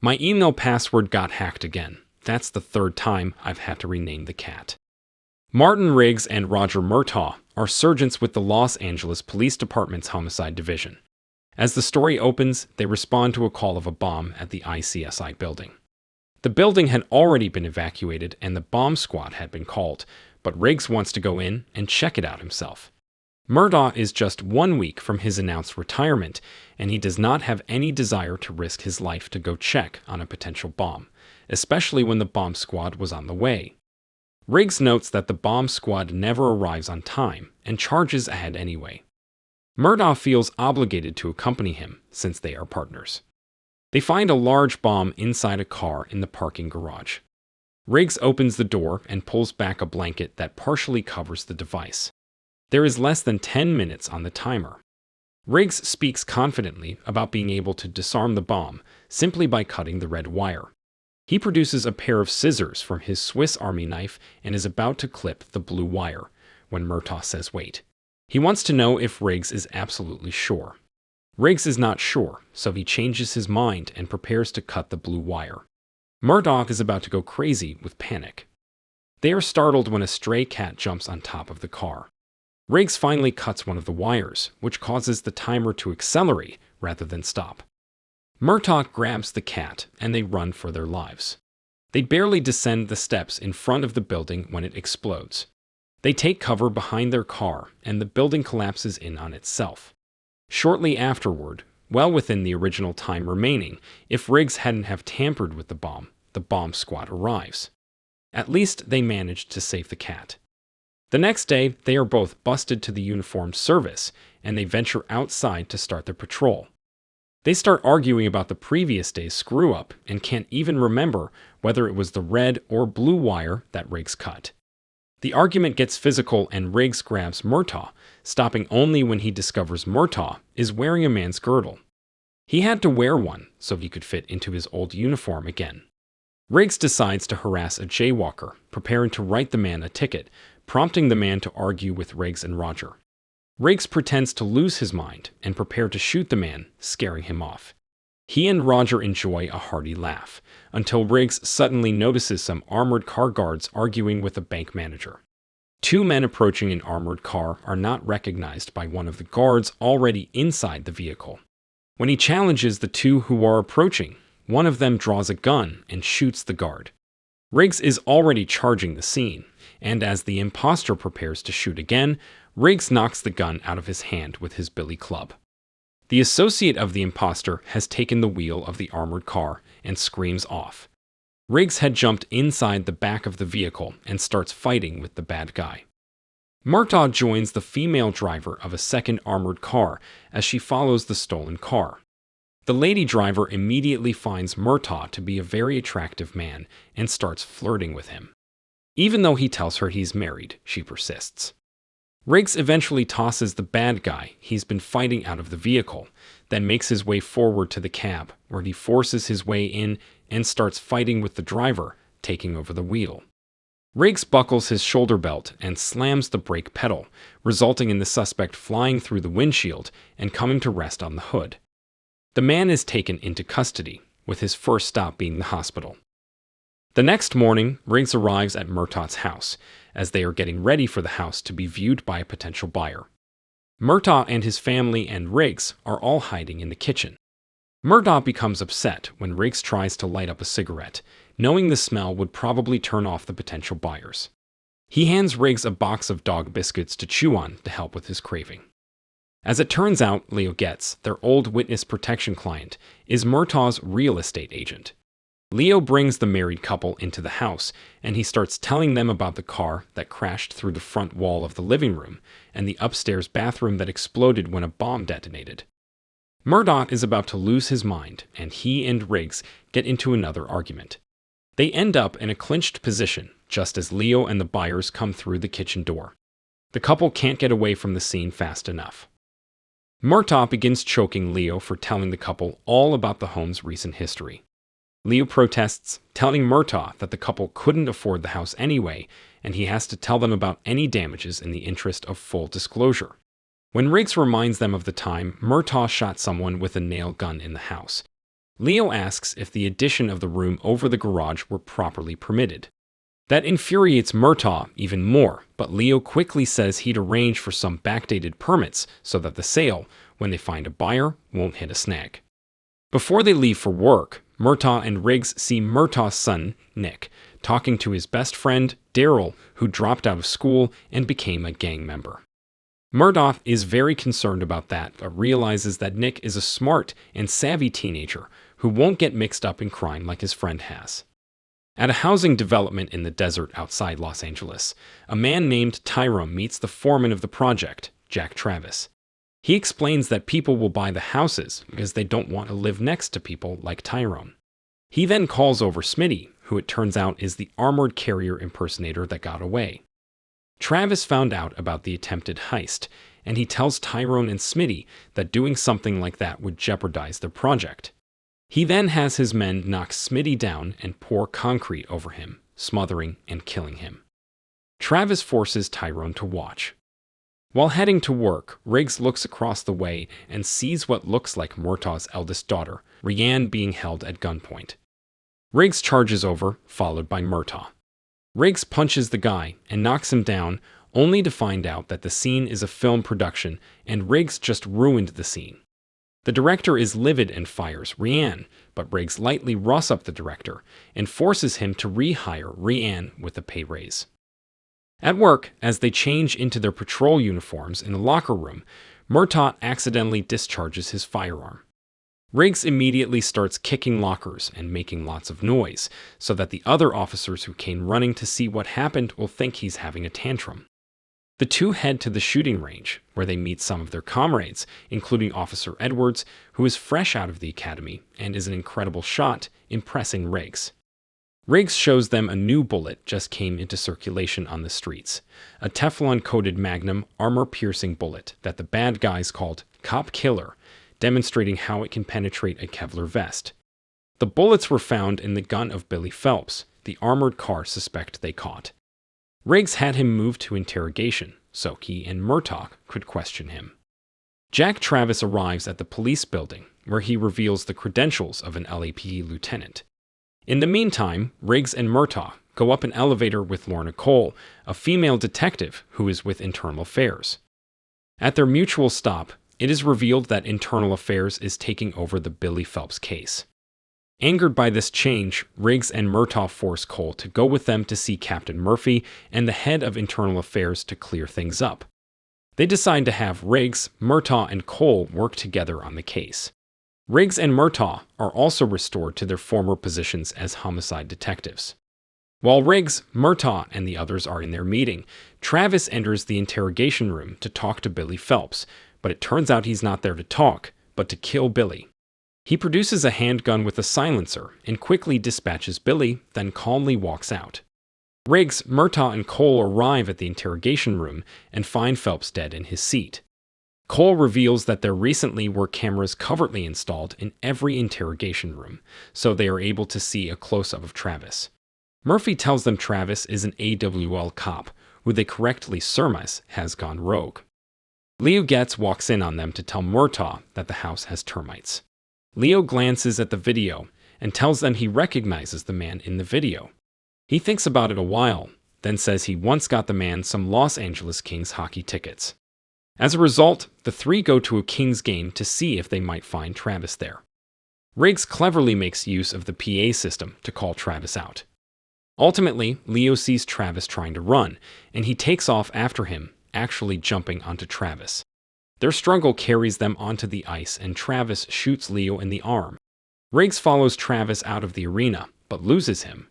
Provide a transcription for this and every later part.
My email password got hacked again. That's the third time I've had to rename the cat. Martin Riggs and Roger Murtaugh are sergeants with the Los Angeles Police Department's Homicide Division. As the story opens, they respond to a call of a bomb at the ICSI building. The building had already been evacuated and the bomb squad had been called, but Riggs wants to go in and check it out himself. Murtaugh is just 1 week from his announced retirement, and he does not have any desire to risk his life to go check on a potential bomb, especially when the bomb squad was on the way. Riggs notes that the bomb squad never arrives on time and charges ahead anyway. Murtaugh feels obligated to accompany him since they are partners. They find a large bomb inside a car in the parking garage. Riggs opens the door and pulls back a blanket that partially covers the device. There is less than 10 minutes on the timer. Riggs speaks confidently about being able to disarm the bomb simply by cutting the red wire. He produces a pair of scissors from his Swiss Army knife and is about to clip the blue wire when Murtaugh says wait. He wants to know if Riggs is absolutely sure. Riggs is not sure, so he changes his mind and prepares to cut the blue wire. Murtaugh is about to go crazy with panic. They are startled when a stray cat jumps on top of the car. Riggs finally cuts one of the wires, which causes the timer to accelerate rather than stop. Murtaugh grabs the cat, and they run for their lives. They barely descend the steps in front of the building when it explodes. They take cover behind their car, and the building collapses in on itself. Shortly afterward, well within the original time remaining, if Riggs hadn't have tampered with the bomb squad arrives. At least they managed to save the cat. The next day, they are both busted to the uniformed service, and they venture outside to start their patrol. They start arguing about the previous day's screw-up and can't even remember whether it was the red or blue wire that Riggs cut. The argument gets physical and Riggs grabs Murtaugh, stopping only when he discovers Murtaugh is wearing a man's girdle. He had to wear one so he could fit into his old uniform again. Riggs decides to harass a jaywalker, preparing to write the man a ticket, prompting the man to argue with Riggs and Roger. Riggs pretends to lose his mind and prepare to shoot the man, scaring him off. He and Roger enjoy a hearty laugh, until Riggs suddenly notices some armored car guards arguing with a bank manager. Two men approaching an armored car are not recognized by one of the guards already inside the vehicle. When he challenges the two who are approaching, one of them draws a gun and shoots the guard. Riggs is already charging the scene, and as the imposter prepares to shoot again, Riggs knocks the gun out of his hand with his billy club. The associate of the imposter has taken the wheel of the armored car and screams off. Riggs had jumped inside the back of the vehicle and starts fighting with the bad guy. Murtaugh joins the female driver of a second armored car as she follows the stolen car. The lady driver immediately finds Murtaugh to be a very attractive man and starts flirting with him. Even though he tells her he's married, she persists. Riggs eventually tosses the bad guy he's been fighting out of the vehicle, then makes his way forward to the cab, where he forces his way in and starts fighting with the driver, taking over the wheel. Riggs buckles his shoulder belt and slams the brake pedal, resulting in the suspect flying through the windshield and coming to rest on the hood. The man is taken into custody, with his first stop being the hospital. The next morning, Riggs arrives at Murtaugh's house, as they are getting ready for the house to be viewed by a potential buyer. Murtaugh and his family and Riggs are all hiding in the kitchen. Murtaugh becomes upset when Riggs tries to light up a cigarette, knowing the smell would probably turn off the potential buyers. He hands Riggs a box of dog biscuits to chew on to help with his craving. As it turns out, Leo Getz, their old witness protection client, is Murtaugh's real estate agent. Leo brings the married couple into the house, and he starts telling them about the car that crashed through the front wall of the living room and the upstairs bathroom that exploded when a bomb detonated. Murtaugh is about to lose his mind, and he and Riggs get into another argument. They end up in a clinched position just as Leo and the buyers come through the kitchen door. The couple can't get away from the scene fast enough. Murtaugh begins choking Leo for telling the couple all about the home's recent history. Leo protests, telling Murtaugh that the couple couldn't afford the house anyway, and he has to tell them about any damages in the interest of full disclosure. When Riggs reminds them of the time Murtaugh shot someone with a nail gun in the house, Leo asks if the addition of the room over the garage were properly permitted. That infuriates Murtaugh even more, but Leo quickly says he'd arrange for some backdated permits so that the sale, when they find a buyer, won't hit a snag. Before they leave for work, Murtaugh and Riggs see Murtaugh's son, Nick, talking to his best friend, Daryl, who dropped out of school and became a gang member. Murtaugh is very concerned about that, but realizes that Nick is a smart and savvy teenager who won't get mixed up in crime like his friend has. At a housing development in the desert outside Los Angeles, a man named Tyrone meets the foreman of the project, Jack Travis. He explains that people will buy the houses because they don't want to live next to people like Tyrone. He then calls over Smitty, who it turns out is the armored carrier impersonator that got away. Travis found out about the attempted heist, and he tells Tyrone and Smitty that doing something like that would jeopardize their project. He then has his men knock Smitty down and pour concrete over him, smothering and killing him. Travis forces Tyrone to watch. While heading to work, Riggs looks across the way and sees what looks like Murtaugh's eldest daughter, Rianne, being held at gunpoint. Riggs charges over, followed by Murtaugh. Riggs punches the guy and knocks him down, only to find out that the scene is a film production and Riggs just ruined the scene. The director is livid and fires Rianne, but Riggs lightly roughs up the director and forces him to rehire Rianne with a pay raise. At work, as they change into their patrol uniforms in the locker room, Murtaugh accidentally discharges his firearm. Riggs immediately starts kicking lockers and making lots of noise, so that the other officers who came running to see what happened will think he's having a tantrum. The two head to the shooting range, where they meet some of their comrades, including Officer Edwards, who is fresh out of the academy and is an incredible shot, impressing Riggs. Riggs shows them a new bullet just came into circulation on the streets, a Teflon-coated Magnum armor-piercing bullet that the bad guys called Cop Killer, demonstrating how it can penetrate a Kevlar vest. The bullets were found in the gun of Billy Phelps, the armored car suspect they caught. Riggs had him moved to interrogation, so he and Murtaugh could question him. Jack Travis arrives at the police building, where he reveals the credentials of an LAPD lieutenant. In the meantime, Riggs and Murtaugh go up an elevator with Lorna Cole, a female detective who is with Internal Affairs. At their mutual stop, it is revealed that Internal Affairs is taking over the Billy Phelps case. Angered by this change, Riggs and Murtaugh force Cole to go with them to see Captain Murphy and the head of Internal Affairs to clear things up. They decide to have Riggs, Murtaugh, and Cole work together on the case. Riggs and Murtaugh are also restored to their former positions as homicide detectives. While Riggs, Murtaugh, and the others are in their meeting, Travis enters the interrogation room to talk to Billy Phelps, but it turns out he's not there to talk, but to kill Billy. He produces a handgun with a silencer and quickly dispatches Billy, then calmly walks out. Riggs, Murtaugh, and Cole arrive at the interrogation room and find Phelps dead in his seat. Cole reveals that there recently were cameras covertly installed in every interrogation room, so they are able to see a close-up of Travis. Murphy tells them Travis is an AWL cop, who they correctly surmise has gone rogue. Leo Getz walks in on them to tell Murtaugh that the house has termites. Leo glances at the video and tells them he recognizes the man in the video. He thinks about it a while, then says he once got the man some Los Angeles Kings hockey tickets. As a result, the three go to a Kings game to see if they might find Travis there. Riggs cleverly makes use of the PA system to call Travis out. Ultimately, Leo sees Travis trying to run, and he takes off after him, actually jumping onto Travis. Their struggle carries them onto the ice, and Travis shoots Leo in the arm. Riggs follows Travis out of the arena, but loses him.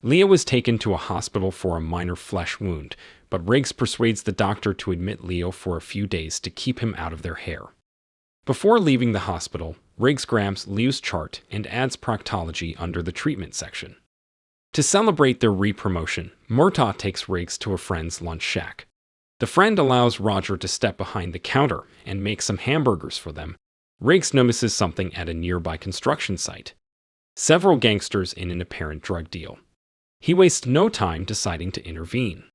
Leo is taken to a hospital for a minor flesh wound, but Riggs persuades the doctor to admit Leo for a few days to keep him out of their hair. Before leaving the hospital, Riggs grabs Leo's chart and adds proctology under the treatment section. To celebrate their re-promotion, Murtaugh takes Riggs to a friend's lunch shack. The friend allows Roger to step behind the counter and make some hamburgers for them. Riggs notices something at a nearby construction site. Several gangsters in an apparent drug deal. He wastes no time deciding to intervene.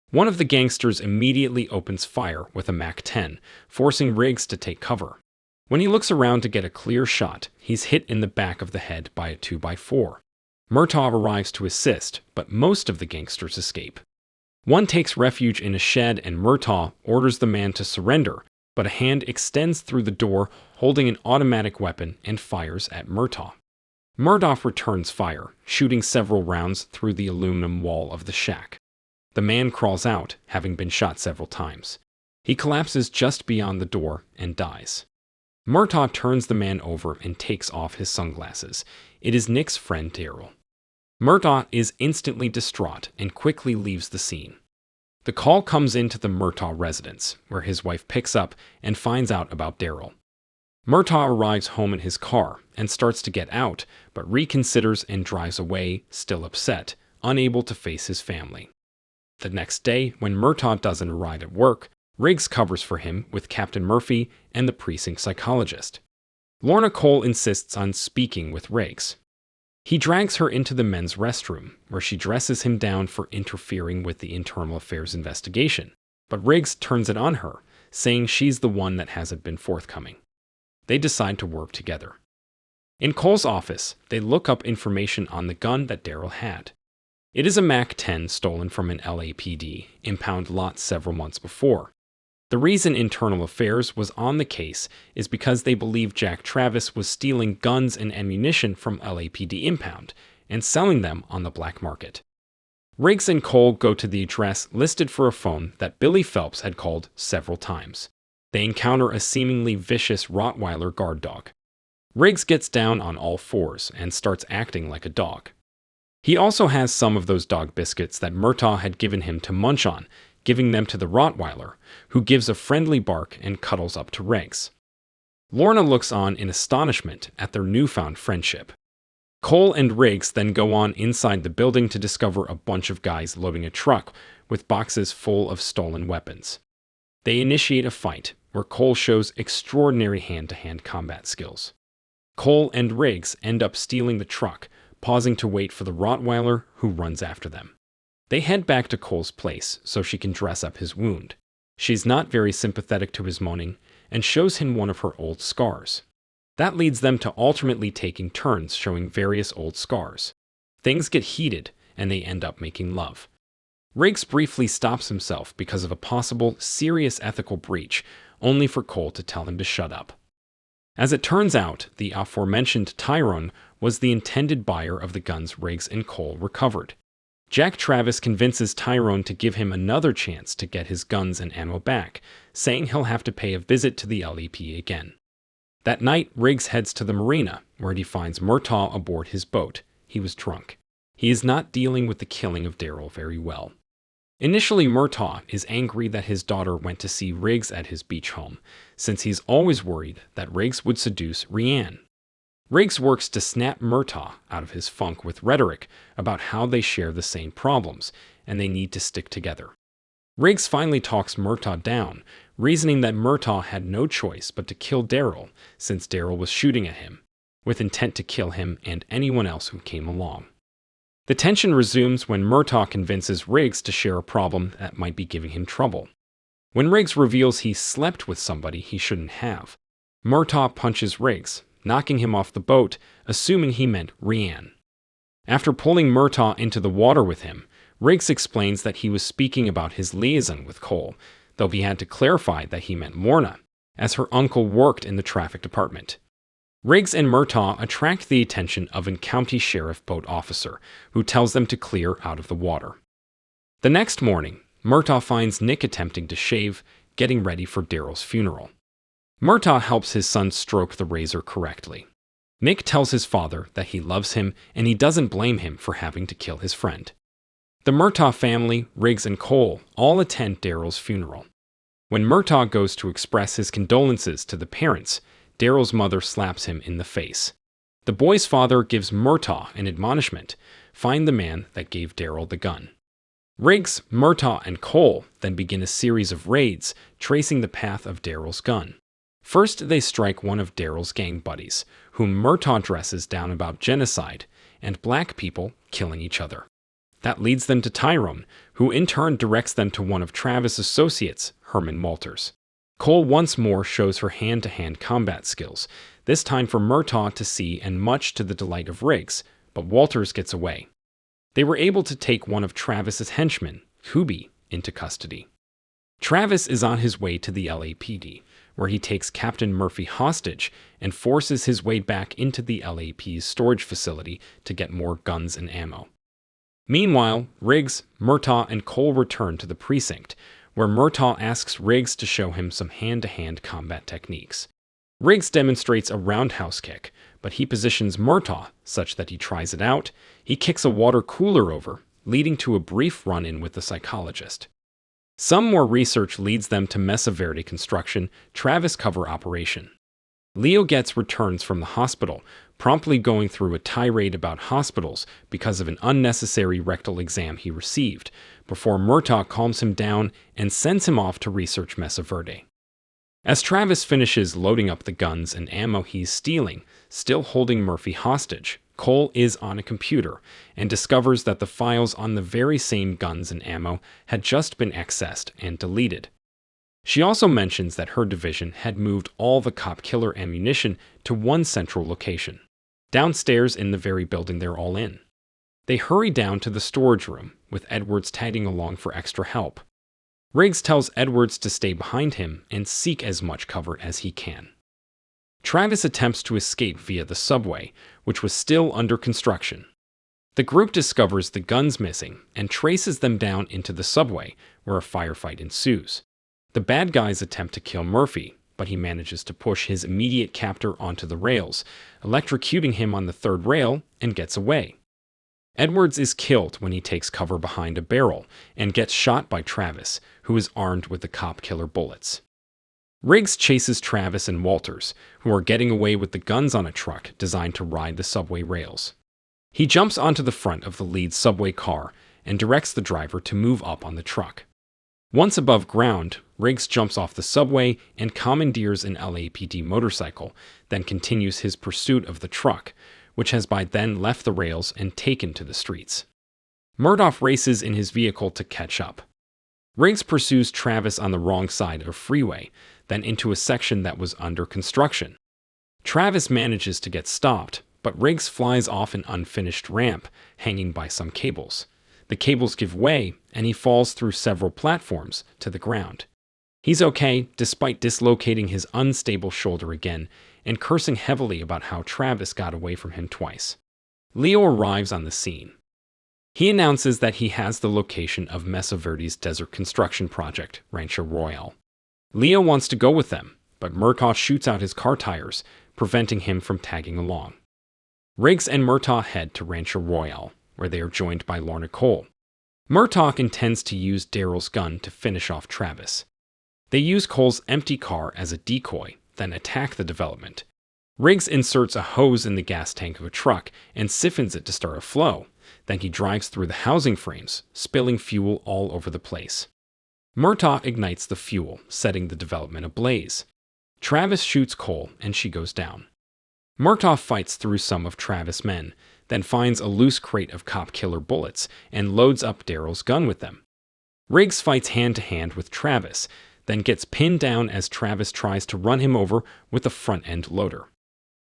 One of the gangsters immediately opens fire with a MAC-10, forcing Riggs to take cover. When he looks around to get a clear shot, he's hit in the back of the head by a 2x4. Murtaugh arrives to assist, but most of the gangsters escape. One takes refuge in a shed and Murtaugh orders the man to surrender, but a hand extends through the door holding an automatic weapon and fires at Murtaugh. Murtaugh returns fire, shooting several rounds through the aluminum wall of the shack. The man crawls out, having been shot several times. He collapses just beyond the door and dies. Murtaugh turns the man over and takes off his sunglasses. It is Nick's friend Daryl. Murtaugh is instantly distraught and quickly leaves the scene. The call comes into the Murtaugh residence, where his wife picks up and finds out about Daryl. Murtaugh arrives home in his car and starts to get out, but reconsiders and drives away, still upset, unable to face his family. The next day, when Murtaugh doesn't arrive at work, Riggs covers for him with Captain Murphy and the precinct psychologist. Lorna Cole insists on speaking with Riggs. He drags her into the men's restroom, where she dresses him down for interfering with the internal affairs investigation, but Riggs turns it on her, saying she's the one that hasn't been forthcoming. They decide to work together. In Cole's office, they look up information on the gun that Daryl had. It is a MAC-10 stolen from an LAPD impound lot several months before. The reason Internal Affairs was on the case is because they believe Jack Travis was stealing guns and ammunition from LAPD impound and selling them on the black market. Riggs and Cole go to the address listed for a phone that Billy Phelps had called several times. They encounter a seemingly vicious Rottweiler guard dog. Riggs gets down on all fours and starts acting like a dog. He also has some of those dog biscuits that Murtaugh had given him to munch on, giving them to the Rottweiler, who gives a friendly bark and cuddles up to Riggs. Lorna looks on in astonishment at their newfound friendship. Cole and Riggs then go on inside the building to discover a bunch of guys loading a truck with boxes full of stolen weapons. They initiate a fight, where Cole shows extraordinary hand-to-hand combat skills. Cole and Riggs end up stealing the truck, pausing to wait for the Rottweiler, who runs after them. They head back to Cole's place so she can dress up his wound. She's not very sympathetic to his moaning and shows him one of her old scars. That leads them to alternately taking turns showing various old scars. Things get heated and they end up making love. Riggs briefly stops himself because of a possible serious ethical breach, only for Cole to tell him to shut up. As it turns out, the aforementioned Tyrone was the intended buyer of the guns Riggs and Cole recovered. Jack Travis convinces Tyrone to give him another chance to get his guns and ammo back, saying he'll have to pay a visit to the LEP again. That night, Riggs heads to the marina, where he finds Murtaugh aboard his boat. He was drunk. He is not dealing with the killing of Daryl very well. Initially, Murtaugh is angry that his daughter went to see Riggs at his beach home, since he's always worried that Riggs would seduce Rianne. Riggs works to snap Murtaugh out of his funk with rhetoric about how they share the same problems, and they need to stick together. Riggs finally talks Murtaugh down, reasoning that Murtaugh had no choice but to kill Daryl, since Daryl was shooting at him, with intent to kill him and anyone else who came along. The tension resumes when Murtaugh convinces Riggs to share a problem that might be giving him trouble. When Riggs reveals he slept with somebody he shouldn't have, Murtaugh punches Riggs, knocking him off the boat, assuming he meant Rianne. After pulling Murtaugh into the water with him, Riggs explains that he was speaking about his liaison with Cole, though he had to clarify that he meant Lorna, as her uncle worked in the traffic department. Riggs and Murtaugh attract the attention of a county sheriff boat officer, who tells them to clear out of the water. The next morning, Murtaugh finds Nick attempting to shave, getting ready for Daryl's funeral. Murtaugh helps his son stroke the razor correctly. Nick tells his father that he loves him and he doesn't blame him for having to kill his friend. The Murtaugh family, Riggs and Cole, all attend Daryl's funeral. When Murtaugh goes to express his condolences to the parents, Daryl's mother slaps him in the face. The boy's father gives Murtaugh an admonishment: find the man that gave Daryl the gun. Riggs, Murtaugh, and Cole then begin a series of raids, tracing the path of Daryl's gun. First, they strike one of Daryl's gang buddies, whom Murtaugh dresses down about genocide and black people killing each other. That leads them to Tyrone, who in turn directs them to one of Travis' associates, Herman Walters. Cole once more shows her hand-to-hand combat skills, this time for Murtaugh to see and much to the delight of Riggs, but Walters gets away. They were able to take one of Travis's henchmen, Hubie, into custody. Travis is on his way to the LAPD, where he takes Captain Murphy hostage and forces his way back into the LAP's storage facility to get more guns and ammo. Meanwhile, Riggs, Murtaugh, and Cole return to the precinct, where Murtaugh asks Riggs to show him some hand-to-hand combat techniques. Riggs demonstrates a roundhouse kick, but he positions Murtaugh such that he tries it out. He kicks a water cooler over, leading to a brief run-in with the psychologist. Some more research leads them to Mesa Verde Construction, Travis cover operation. Leo Getz returns from the hospital, promptly going through a tirade about hospitals because of an unnecessary rectal exam he received, before Murtaugh calms him down and sends him off to research Mesa Verde. As Travis finishes loading up the guns and ammo he's stealing, still holding Murphy hostage, Cole is on a computer and discovers that the files on the very same guns and ammo had just been accessed and deleted. She also mentions that her division had moved all the cop killer ammunition to one central location, downstairs in the very building they're all in. They hurry down to the storage room, with Edwards tagging along for extra help. Riggs tells Edwards to stay behind him and seek as much cover as he can. Travis attempts to escape via the subway, which was still under construction. The group discovers the guns missing and traces them down into the subway, where a firefight ensues. The bad guys attempt to kill Murphy, but he manages to push his immediate captor onto the rails, electrocuting him on the third rail, and gets away. Edwards is killed when he takes cover behind a barrel and gets shot by Travis, who is armed with the cop killer bullets. Riggs chases Travis and Walters, who are getting away with the guns on a truck designed to ride the subway rails. He jumps onto the front of the lead subway car and directs the driver to move up on the truck. Once above ground, Riggs jumps off the subway and commandeers an LAPD motorcycle, then continues his pursuit of the truck, which has by then left the rails and taken to the streets. Murtaugh races in his vehicle to catch up. Riggs pursues Travis on the wrong side of a freeway, then into a section that was under construction. Travis manages to get stopped, but Riggs flies off an unfinished ramp, hanging by some cables. The cables give way, and he falls through several platforms to the ground. He's okay, despite dislocating his unstable shoulder again, and cursing heavily about how Travis got away from him twice. Leo arrives on the scene. He announces that he has the location of Mesa Verde's desert construction project, Rancho Royale. Leo wants to go with them, but Murtaugh shoots out his car tires, preventing him from tagging along. Riggs and Murtaugh head to Rancho Royale, where they are joined by Lorna Cole. Murtaugh intends to use Daryl's gun to finish off Travis. They use Cole's empty car as a decoy, then attack the development. Riggs inserts a hose in the gas tank of a truck and siphons it to start a flow. Then he drives through the housing frames, spilling fuel all over the place. Murtaugh ignites the fuel, setting the development ablaze. Travis shoots Cole, and she goes down. Murtaugh fights through some of Travis' men, then finds a loose crate of cop killer bullets and loads up Daryl's gun with them. Riggs fights hand-to-hand with Travis, then gets pinned down as Travis tries to run him over with a front-end loader.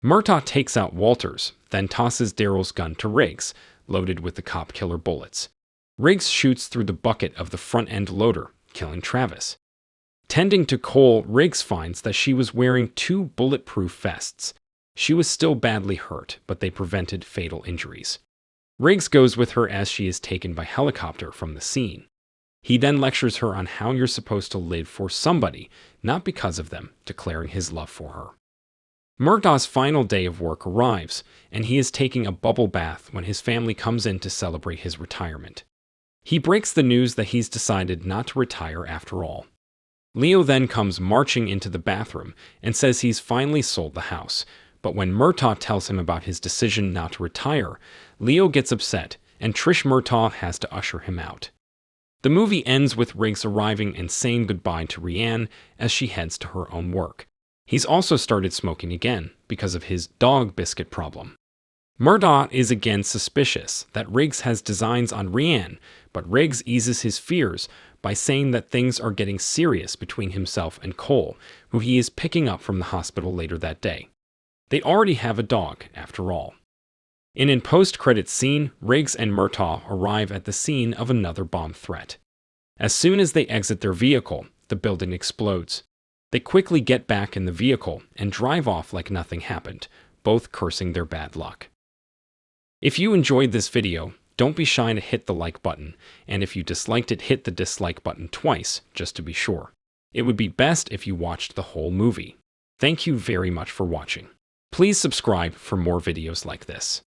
Murtaugh takes out Walters, then tosses Daryl's gun to Riggs, loaded with the cop killer bullets. Riggs shoots through the bucket of the front-end loader, killing Travis. Tending to Cole, Riggs finds that she was wearing 2 bulletproof vests. She was still badly hurt, but they prevented fatal injuries. Riggs goes with her as she is taken by helicopter from the scene. He then lectures her on how you're supposed to live for somebody, not because of them, declaring his love for her. Murtaugh's final day of work arrives, and he is taking a bubble bath when his family comes in to celebrate his retirement. He breaks the news that he's decided not to retire after all. Leo then comes marching into the bathroom and says he's finally sold the house, but when Murtaugh tells him about his decision not to retire, Leo gets upset, and Trish Murtaugh has to usher him out. The movie ends with Riggs arriving and saying goodbye to Rianne as she heads to her own work. He's also started smoking again because of his dog biscuit problem. Murtaugh is again suspicious that Riggs has designs on Rianne, but Riggs eases his fears by saying that things are getting serious between himself and Cole, who he is picking up from the hospital later that day. They already have a dog, after all. In a post-credits scene, Riggs and Murtaugh arrive at the scene of another bomb threat. As soon as they exit their vehicle, the building explodes. They quickly get back in the vehicle and drive off like nothing happened, both cursing their bad luck. If you enjoyed this video, don't be shy to hit the like button, and if you disliked it, hit the dislike button twice, just to be sure. It would be best if you watched the whole movie. Thank you very much for watching. Please subscribe for more videos like this.